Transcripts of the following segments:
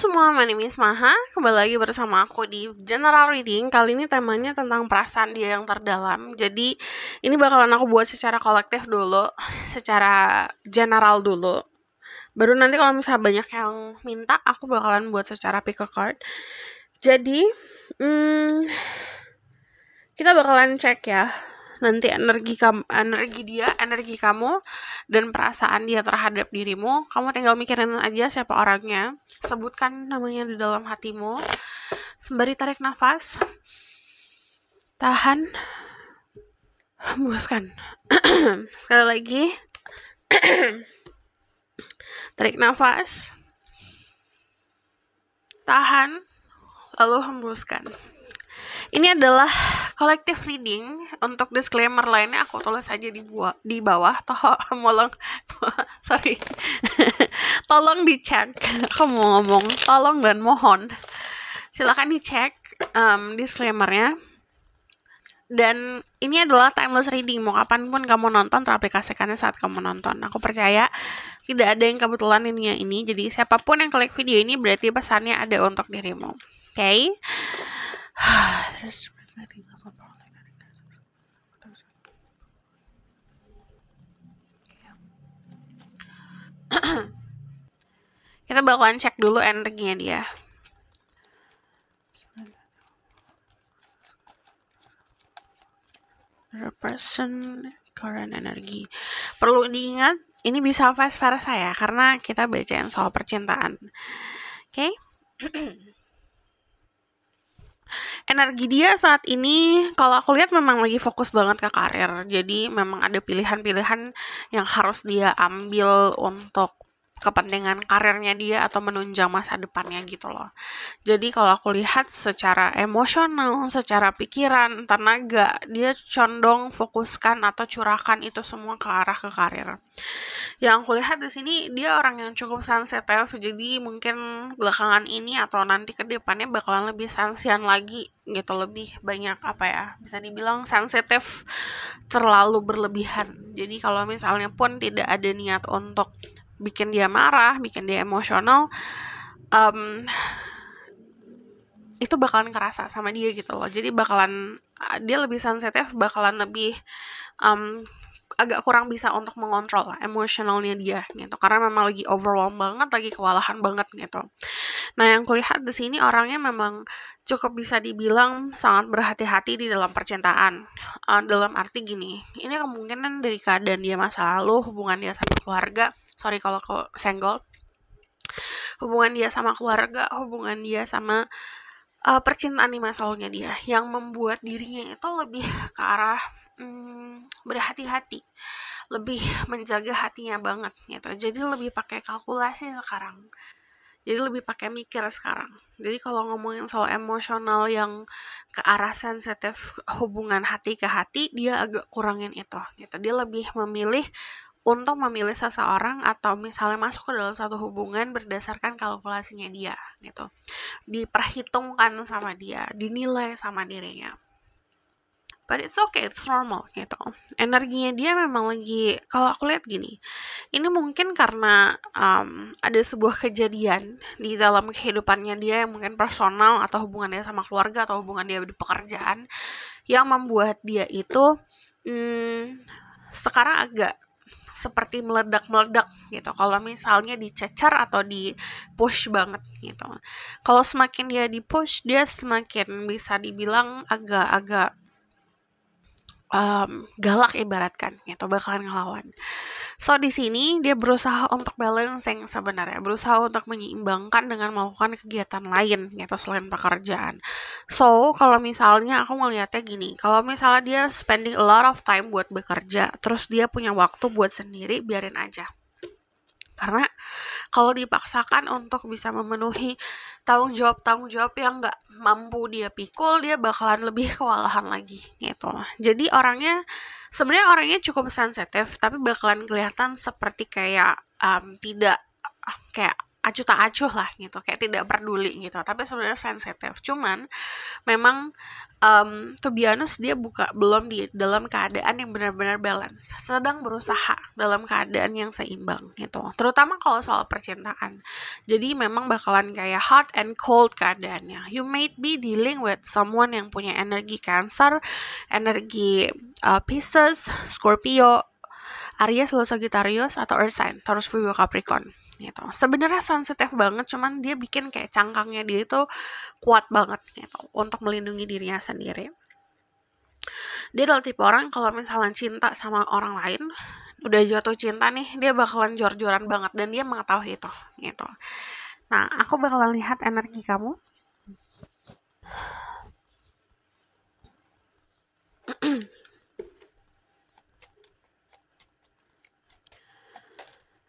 semua, my name is Maha. Kembali lagi bersama aku di General Reading. Kali ini temanya tentang perasaan dia yang terdalam. Jadi ini bakalan aku buat secara kolektif dulu, secara general dulu. Baru nanti kalau misalnya banyak yang minta, aku bakalan buat secara pick a card. Jadi kita bakalan cek ya nanti energi kamu dan perasaan dia terhadap dirimu. Kamu tinggal mikirin aja siapa orangnya, sebutkan namanya di dalam hatimu sembari tarik nafas, tahan, hembuskan. Sekali lagi. Tarik nafas, tahan, lalu hembuskan. Ini adalah collective reading. Untuk disclaimer lainnya aku tulis aja di bawah. Tolong dicek. Aku mau ngomong tolong dan mohon. Silakan dicek disclaimernya. Dan ini adalah timeless reading. Mau kapanpun kamu nonton, teraplikasikannya saat kamu nonton. Aku percaya tidak ada yang kebetulan ini. Jadi siapapun yang klik video ini berarti pesannya ada untuk dirimu. Oke? Terus kita bakalan cek dulu energinya dia. Person current energy. Perlu diingat, ini bisa vice versa ya, karena kita bacain soal percintaan. Oke? Energi dia saat ini, kalau aku lihat memang lagi fokus banget ke karir. Jadi memang ada pilihan-pilihan yang harus dia ambil untuk kepentingan karirnya dia atau menunjang masa depannya gitu loh. Jadi kalau aku lihat secara emosional, secara pikiran, tenaga, dia condong fokuskan atau curahkan itu semua ke arah ke karir. Yang aku lihat di sini dia orang yang cukup sensitif, jadi mungkin belakangan ini atau nanti ke depannya bakalan lebih sensian lagi gitu, lebih banyak bisa dibilang sensitif terlalu berlebihan. Jadi kalau misalnya pun tidak ada niat untuk bikin dia marah, bikin dia emosional, itu bakalan kerasa sama dia gitu loh. Jadi dia lebih sensitif, bakalan lebih agak kurang bisa untuk mengontrol emosionalnya dia gitu, karena memang lagi overwhelmed banget, lagi kewalahan banget gitu. Nah, yang kulihat di sini orangnya memang cukup bisa dibilang sangat berhati-hati di dalam percintaan. Dalam arti gini, ini kemungkinan dari keadaan dia masa lalu, hubungan dia sama keluarga. Sorry kalau aku senggol. Hubungan dia sama keluarga, hubungan dia sama percintaan di masa lalunya dia, yang membuat dirinya itu lebih ke arah berhati-hati, lebih menjaga hatinya banget gitu. Jadi lebih pakai kalkulasi sekarang. Jadi lebih pakai mikir sekarang. Jadi kalau ngomongin soal emosional yang ke arah sensitif, hubungan hati ke hati, dia agak kurangin itu gitu. Dia lebih memilih untuk memilih seseorang atau misalnya masuk ke dalam satu hubungan berdasarkan kalkulasinya dia gitu. Diperhitungkan sama dia, dinilai sama dirinya. But it's okay, it's normal gitu. Energinya dia memang lagi, kalau aku lihat gini, ini mungkin karena ada sebuah kejadian di dalam kehidupannya dia yang mungkin personal atau hubungannya sama keluarga atau hubungan dia di pekerjaan yang membuat dia itu sekarang agak seperti meledak-meledak gitu. Kalau misalnya dicecer atau di push banget gitu. Kalau semakin dia di push, dia semakin bisa dibilang agak-agak galak ibaratkan gitu, bakalan ngelawan. So di sini dia berusaha untuk balancing sebenarnya, berusaha untuk menyeimbangkan dengan melakukan kegiatan lain gitu selain pekerjaan. So kalau misalnya aku ngeliatnya gini, kalau misalnya dia spending a lot of time buat bekerja, terus dia punya waktu buat sendiri, biarin aja. Karena kalau dipaksakan untuk bisa memenuhi tanggung jawab yang nggak mampu dia pikul, dia bakalan lebih kewalahan lagi gitu. Jadi sebenarnya orangnya cukup sensitif, tapi bakalan kelihatan seperti kayak tidak kayak acuh tak acuh lah gitu, kayak tidak peduli gitu, tapi sebenarnya sensitif. Cuman memang to be honest, dia belum di dalam keadaan yang benar-benar balance, sedang berusaha dalam keadaan yang seimbang gitu, terutama kalau soal percintaan. Jadi memang bakalan kayak hot and cold keadaannya. You might be dealing with someone yang punya energi Cancer, energi Pisces, Scorpio, Aries, Leo, Sagittarius, atau Earth sign, Taurus, Virgo, Capricorn gitu. Sebenarnya sensitif banget, cuman dia bikin kayak cangkangnya dia itu kuat banget gitu untuk melindungi dirinya sendiri. Dia adalah tipe orang kalau misalnya cinta sama orang lain, udah jatuh cinta nih, dia bakalan jor-joran banget dan dia mengetahui itu gitu. Nah, aku bakalan lihat energi kamu.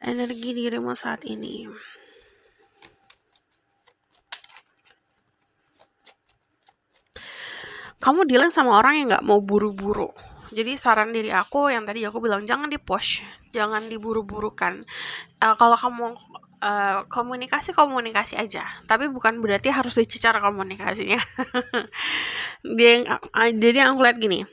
Energi dirimu saat ini. Kamu dealing sama orang yang gak mau buru-buru. Jadi saran diri aku yang tadi aku bilang, jangan di-push, jangan diburu-burukan. Kalau kamu komunikasi aja, tapi bukan berarti harus dicecar komunikasinya. Jadi aku lihat gini.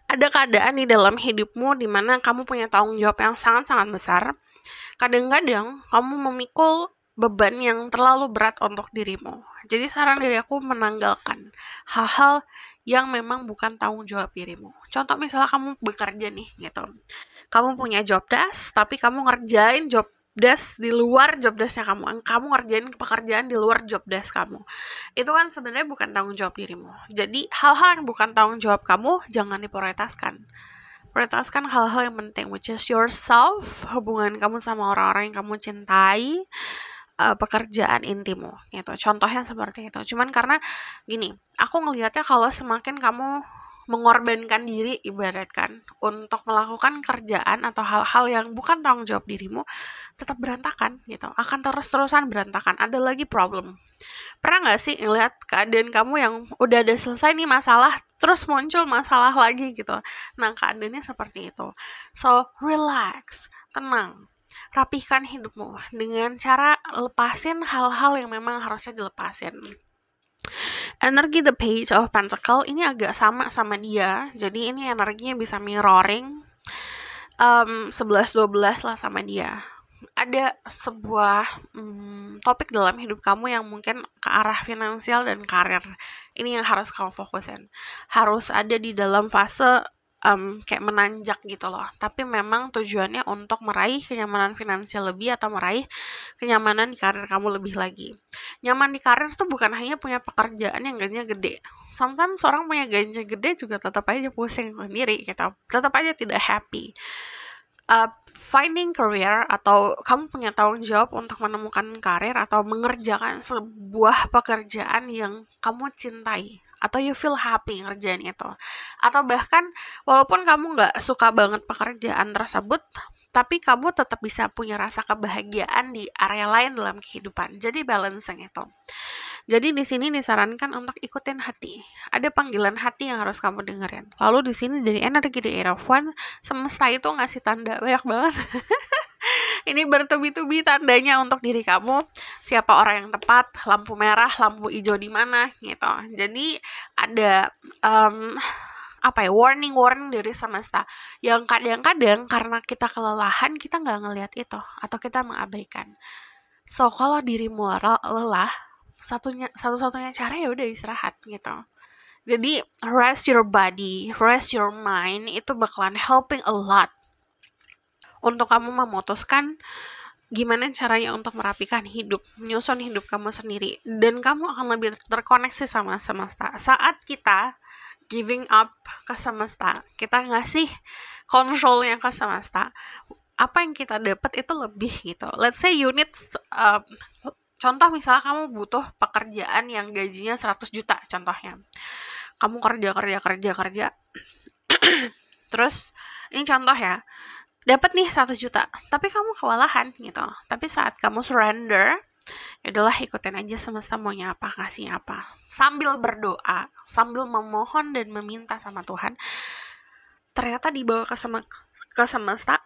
Ada keadaan di dalam hidupmu di mana kamu punya tanggung jawab yang sangat-sangat besar. Kadang-kadang kamu memikul beban yang terlalu berat untuk dirimu. Jadi saran diri aku menanggalkan hal-hal yang memang bukan tanggung jawab dirimu. Contoh misalnya kamu bekerja nih gitu. Kamu punya job desk, tapi kamu ngerjain job desk di luar job desknya kamu. Kamu ngerjain pekerjaan di luar job desk kamu. Itu kan sebenarnya bukan tanggung jawab dirimu. Jadi hal-hal yang bukan tanggung jawab kamu jangan diprioritaskan. Prioritaskan hal-hal yang penting, which is yourself, hubungan kamu sama orang-orang yang kamu cintai, pekerjaan intimu gitu. Contohnya seperti itu. Cuman karena gini, aku ngelihatnya kalau semakin kamu mengorbankan diri ibaratkan untuk melakukan kerjaan atau hal-hal yang bukan tanggung jawab dirimu, tetap berantakan gitu, akan terus-terusan berantakan, ada lagi problem. Pernah gak sih ngeliat keadaan kamu yang udah ada selesai nih masalah, terus muncul masalah lagi gitu? Nah, keadaannya seperti itu. So, relax, tenang, rapihkan hidupmu dengan cara lepasin hal-hal yang memang harusnya dilepasin. Energi The Page of Pentacle ini agak sama dia, jadi ini energinya bisa mirroring 11-12 lah sama dia. Ada sebuah topik dalam hidup kamu yang mungkin ke arah finansial dan karir. Ini yang harus kamu fokusin. Harus ada di dalam fase kayak menanjak gitu loh. Tapi memang tujuannya untuk meraih kenyamanan finansial lebih atau meraih kenyamanan di karir kamu lebih lagi. Nyaman di karir tuh bukan hanya punya pekerjaan yang gajinya gede. Sometimes orang punya gajinya gede juga tetap aja pusing sendiri gitu. Tetap aja tidak happy. Finding career atau kamu punya tanggung jawab untuk menemukan karir atau mengerjakan sebuah pekerjaan yang kamu cintai atau you feel happy ngerjain itu, atau bahkan walaupun kamu gak suka banget pekerjaan tersebut, tapi kamu tetap bisa punya rasa kebahagiaan di area lain dalam kehidupan. Jadi balancing itu. Jadi di sini disarankan untuk ikutin hati. Ada panggilan hati yang harus kamu dengerin. Lalu di sini dari energi The Eight of Wands, semesta itu ngasih tanda banyak banget. Ini bertubi-tubi tandanya untuk diri kamu. Siapa orang yang tepat, lampu merah, lampu hijau di mana gitu. Jadi ada warning dari semesta yang kadang-kadang karena kita kelelahan kita nggak ngelihat itu atau kita mengabaikan. So kalau dirimu lelah, satu-satunya cara ya udah istirahat gitu. Jadi rest your body, rest your mind, itu bakalan helping a lot untuk kamu memutuskan gimana caranya untuk merapikan hidup, menyusun hidup kamu sendiri, dan kamu akan lebih terkoneksi sama semesta. Saat kita giving up ke semesta, kita ngasih controlnya ke semesta, apa yang kita dapat itu lebih gitu. Let's say you need contoh misalnya kamu butuh pekerjaan yang gajinya 100 juta contohnya. Kamu kerja terus ini contoh ya, dapat nih 100 juta, tapi kamu kewalahan gitu. Tapi saat kamu surrender, adalah ikutin aja semesta maunya apa, ngasihnya apa. Sambil berdoa, sambil memohon dan meminta sama Tuhan, ternyata dibawa ke semesta,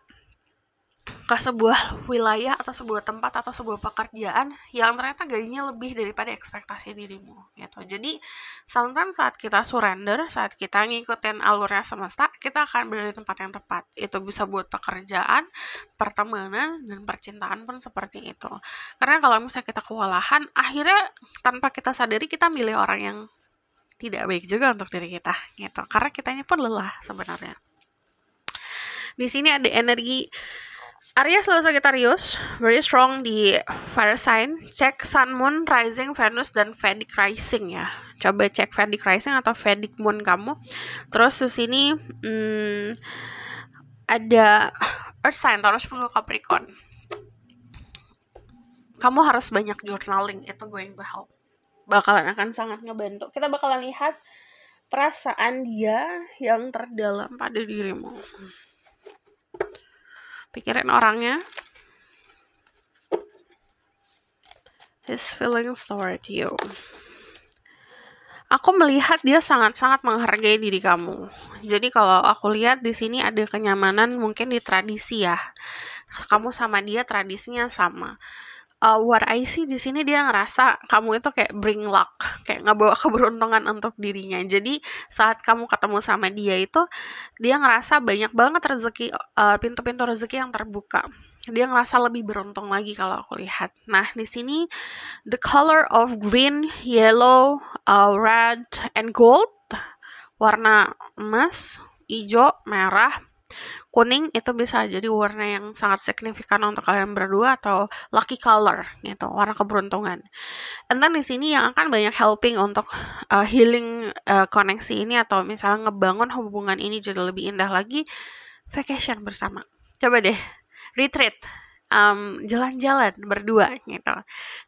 ke sebuah wilayah atau sebuah tempat atau sebuah pekerjaan yang ternyata gajinya lebih daripada ekspektasi dirimu gitu. Jadi sometimes saat kita surrender, saat kita ngikutin alurnya semesta, kita akan berada di tempat yang tepat. Itu bisa buat pekerjaan, pertemanan, dan percintaan pun seperti itu. Karena kalau misalnya kita kewalahan, akhirnya tanpa kita sadari kita milih orang yang tidak baik juga untuk diri kita gitu. Karena kitanya pun lelah sebenarnya. Di sini ada energi Aries lalu Sagittarius, very strong di fire sign. Cek Sun, Moon, Rising, Venus, dan Vedic Rising ya. Coba cek Vedic Rising atau Vedic Moon kamu. Terus di sini ada Earth sign, Taurus, Virgo, Capricorn. Kamu harus banyak journaling, itu going to help. Bakalan akan sangat ngebantu. Kita bakalan lihat perasaan dia yang terdalam pada dirimu. Pikirin orangnya. His feelings toward you. Aku melihat dia sangat-sangat menghargai diri kamu. Jadi kalau aku lihat di sini ada kenyamanan mungkin di tradisi ya. Kamu sama dia tradisinya sama. What I see di sini dia ngerasa kamu itu kayak bring luck, kayak ngebawa keberuntungan untuk dirinya. Jadi saat kamu ketemu sama dia itu, dia ngerasa banyak banget rezeki, pintu-pintu rezeki yang terbuka. Dia ngerasa lebih beruntung lagi kalau aku lihat. Nah di sini the color of green, yellow, red, and gold, warna emas, hijau, merah, kuning itu bisa jadi warna yang sangat signifikan untuk kalian berdua atau lucky color gitu, warna keberuntungan. And then di sini yang akan banyak helping untuk healing koneksi ini atau misalnya ngebangun hubungan ini jadi lebih indah lagi, vacation bersama. Coba deh retreat, jalan-jalan berdua gitu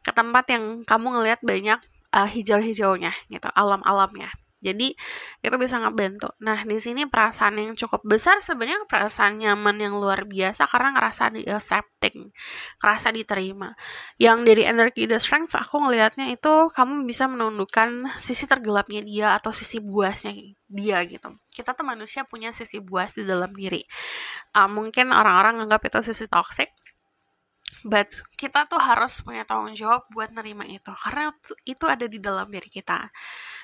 ke tempat yang kamu ngelihat banyak hijau-hijaunya gitu, alam-alamnya. Jadi itu bisa ngebantu. Nah di sini perasaan yang cukup besar sebenarnya perasaan nyaman yang luar biasa karena ngerasa di accepting, ngerasa diterima. Yang dari energi the strength aku ngelihatnya itu kamu bisa menundukkan sisi tergelapnya dia atau sisi buasnya dia gitu. Kita tuh manusia punya sisi buas di dalam diri. Mungkin orang-orang anggap itu sisi toxic, but kita tuh harus punya tanggung jawab buat nerima itu karena itu ada di dalam diri kita.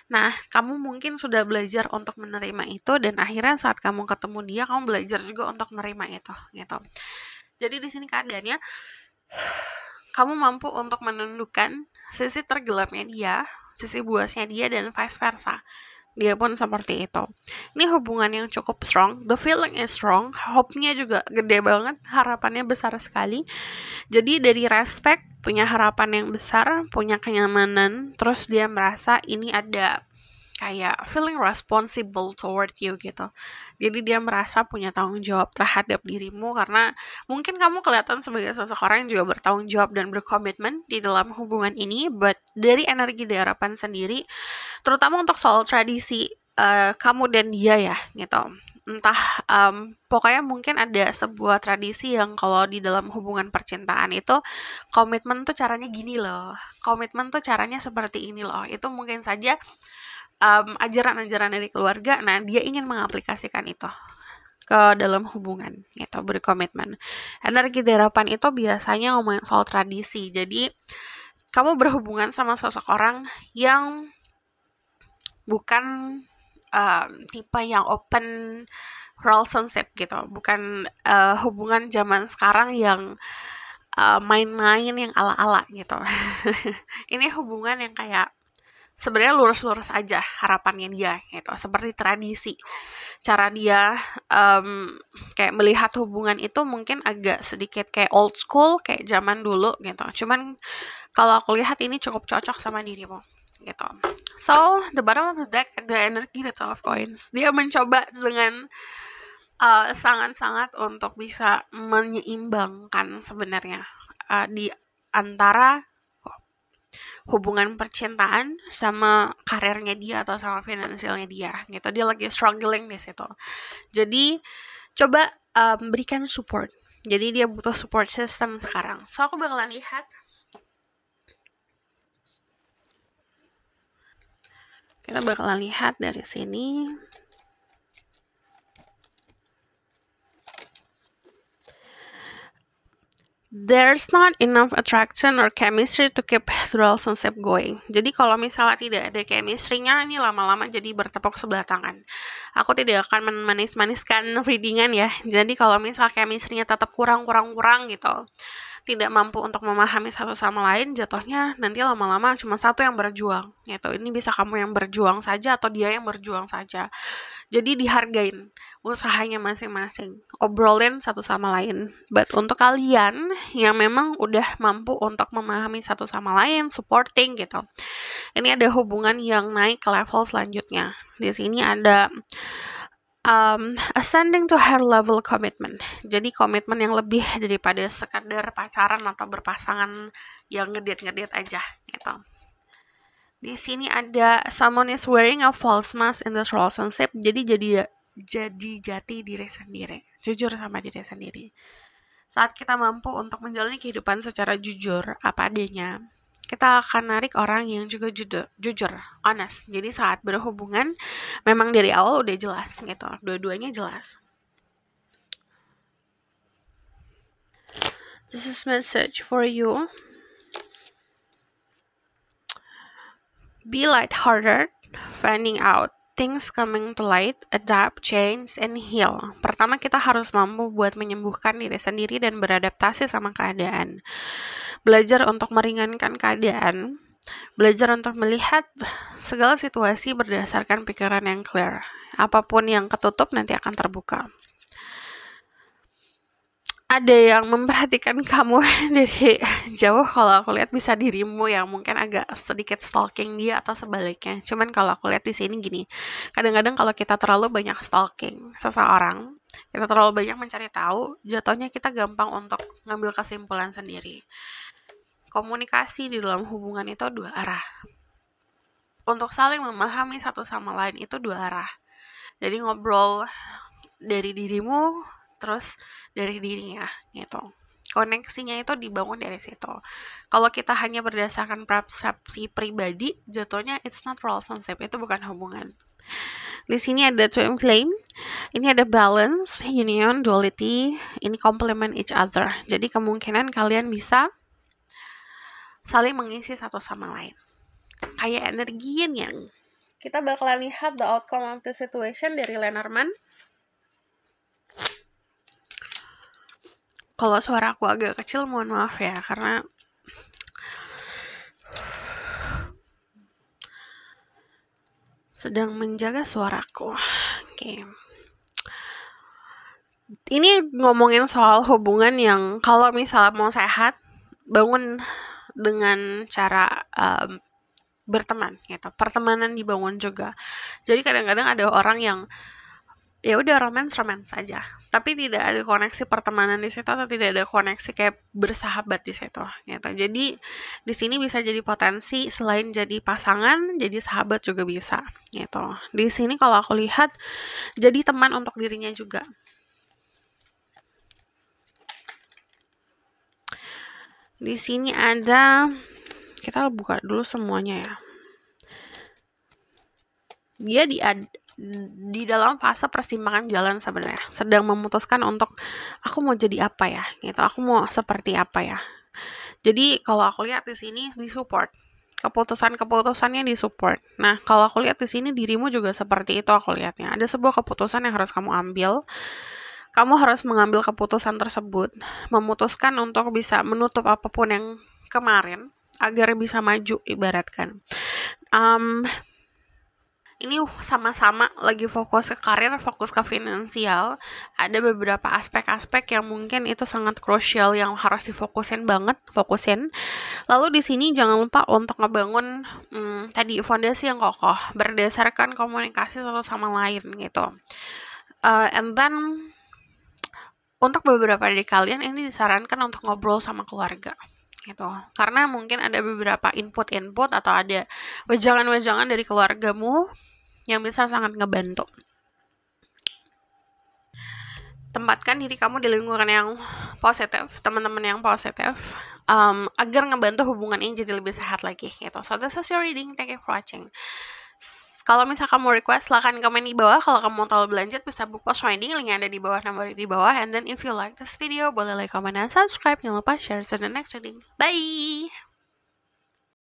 Nah, kamu mungkin sudah belajar untuk menerima itu dan akhirnya saat kamu ketemu dia, kamu belajar juga untuk menerima itu, gitu. Jadi di sini keadaannya kamu mampu untuk menundukkan sisi tergelapnya dia, sisi buasnya dia dan vice versa. Dia pun seperti itu. Ini hubungan yang cukup strong. The feeling is strong. Hope-nya juga gede banget. Harapannya besar sekali. Jadi dari respect, punya harapan yang besar, punya kenyamanan. Terus dia merasa ini ada kayak feeling responsible toward you gitu. Jadi dia merasa punya tanggung jawab terhadap dirimu karena mungkin kamu kelihatan sebagai seseorang yang juga bertanggung jawab dan berkomitmen di dalam hubungan ini, but dari energi di harapan sendiri, terutama untuk soal tradisi kamu dan dia ya gitu. Entah pokoknya mungkin ada sebuah tradisi yang kalau di dalam hubungan percintaan itu komitmen tuh caranya gini loh. Komitmen tuh caranya seperti ini loh. Itu mungkin saja ajaran-ajaran dari keluarga. Nah, dia ingin mengaplikasikan itu ke dalam hubungan gitu, berkomitmen. Energi harapan itu biasanya ngomongin soal tradisi. Jadi kamu berhubungan sama seseorang yang bukan tipe yang open relationship gitu, bukan hubungan zaman sekarang yang main-main yang ala-ala gitu. Ini hubungan yang kayak sebenarnya lurus-lurus aja harapannya dia gitu, seperti tradisi. Cara dia kayak melihat hubungan itu mungkin agak sedikit kayak old school, kayak zaman dulu gitu. Cuman kalau aku lihat ini cukup cocok sama dirimu gitu. So, the bottom of the deck, the energy, the Two of Coins. Dia mencoba dengan sangat-sangat untuk bisa menyeimbangkan sebenarnya di antara hubungan percintaan sama karirnya dia atau sama finansialnya dia gitu. Dia lagi struggling di situ. Jadi coba berikan support. Jadi dia butuh support system sekarang. So aku bakalan lihat. Kita bakalan lihat dari sini. there's not enough attraction or chemistry to keep the relationship going. Jadi kalau misalnya tidak ada chemistry-nya, ini lama-lama jadi bertepuk sebelah tangan. Aku tidak akan manis-maniskan readingan ya. Jadi kalau misal chemistry-nya tetap kurang gitu, tidak mampu untuk memahami satu sama lain, jatuhnya nanti lama-lama cuma satu yang berjuang gitu. Ini bisa kamu yang berjuang saja atau dia yang berjuang saja. Jadi dihargain usahanya masing-masing, obrolin satu sama lain. But untuk kalian yang memang udah mampu untuk memahami satu sama lain, supporting gitu, ini ada hubungan yang naik ke level selanjutnya. Di sini ada ascending to higher level commitment. Jadi komitmen yang lebih daripada sekadar pacaran atau berpasangan yang ngedate aja gitu. Di sini ada someone is wearing a false mask in this relationship. Jadi jati diri sendiri, jujur sama diri sendiri. Saat kita mampu untuk menjalani kehidupan secara jujur apa adanya, kita akan narik orang yang juga jujur, honest. Jadi saat berhubungan memang dari awal udah jelas gitu, dua-duanya jelas. This is message for you. Be lighthearted, finding out things coming to light, adapt, change, and heal. Pertama, kita harus mampu buat menyembuhkan diri sendiri dan beradaptasi sama keadaan. Belajar untuk meringankan keadaan, belajar untuk melihat segala situasi berdasarkan pikiran yang clear. Apapun yang ketutup nanti akan terbuka. Ada yang memperhatikan kamu dari jauh. Kalau aku lihat bisa dirimu yang mungkin agak sedikit stalking dia atau sebaliknya. Cuman kalau aku lihat di sini gini, kadang-kadang kalau kita terlalu banyak stalking seseorang, kita terlalu banyak mencari tahu, jatuhnya kita gampang untuk ngambil kesimpulan sendiri. Komunikasi di dalam hubungan itu dua arah. Untuk saling memahami satu sama lain itu dua arah. Jadi ngobrol dari dirimu terus dari dirinya gitu. Koneksinya itu dibangun dari situ. Kalau kita hanya berdasarkan persepsi pribadi, jatuhnya it's not relationship, itu bukan hubungan. Di sini ada twin flame, ini ada balance, union, duality, ini complement each other. Jadi kemungkinan kalian bisa saling mengisi satu sama lain. Kayak energi yang kita bakalan lihat the outcome of the situation dari Lenormand. Kalau suara aku agak kecil, mohon maaf ya, karena sedang menjaga suaraku. Oke. Ini ngomongin soal hubungan yang kalau misalnya mau sehat, bangun dengan cara berteman gitu. Pertemanan dibangun juga. Jadi kadang-kadang ada orang yang ya udah romance aja, tapi tidak ada koneksi pertemanan di situ atau tidak ada koneksi kayak bersahabat di situ gitu. Jadi di sini bisa jadi potensi selain jadi pasangan, jadi sahabat juga bisa gitu. Di sini kalau aku lihat jadi teman untuk dirinya juga. Di sini ada, kita buka dulu semuanya ya. Dia di dalam fase persimpangan jalan sebenarnya, sedang memutuskan untuk aku mau jadi apa ya gitu, aku mau seperti apa ya. Jadi kalau aku lihat di sini disupport, keputusannya disupport. Nah kalau aku lihat di sini dirimu juga seperti itu. Aku lihatnya ada sebuah keputusan yang harus kamu ambil. Kamu harus mengambil keputusan tersebut, memutuskan untuk bisa menutup apapun yang kemarin agar bisa maju, ibaratkan. Ini sama-sama lagi fokus ke karir, fokus ke finansial. Ada beberapa aspek-aspek yang mungkin itu sangat krusial yang harus difokusin banget, fokusin. Lalu di sini jangan lupa untuk ngebangun tadi fondasi yang kokoh berdasarkan komunikasi satu sama lain gitu. And then untuk beberapa dari kalian ini disarankan untuk ngobrol sama keluarga gitu. Karena mungkin ada beberapa input atau ada wejangan-wejangan dari keluargamu yang bisa sangat ngebantu. Tempatkan diri kamu di lingkungan yang positif, teman-teman yang positif, agar ngebantu hubungan ini jadi lebih sehat lagi gitu. So this is your reading. Thank you for watching. Kalau misalkan mau request, silahkan komen di bawah. Kalau kamu mau tahu lebih lanjut, bisa book post finding, linknya ada di bawah, nomor di bawah. And then if you like this video, boleh like, comment, dan subscribe. Jangan lupa share. See you in the next reading. Bye!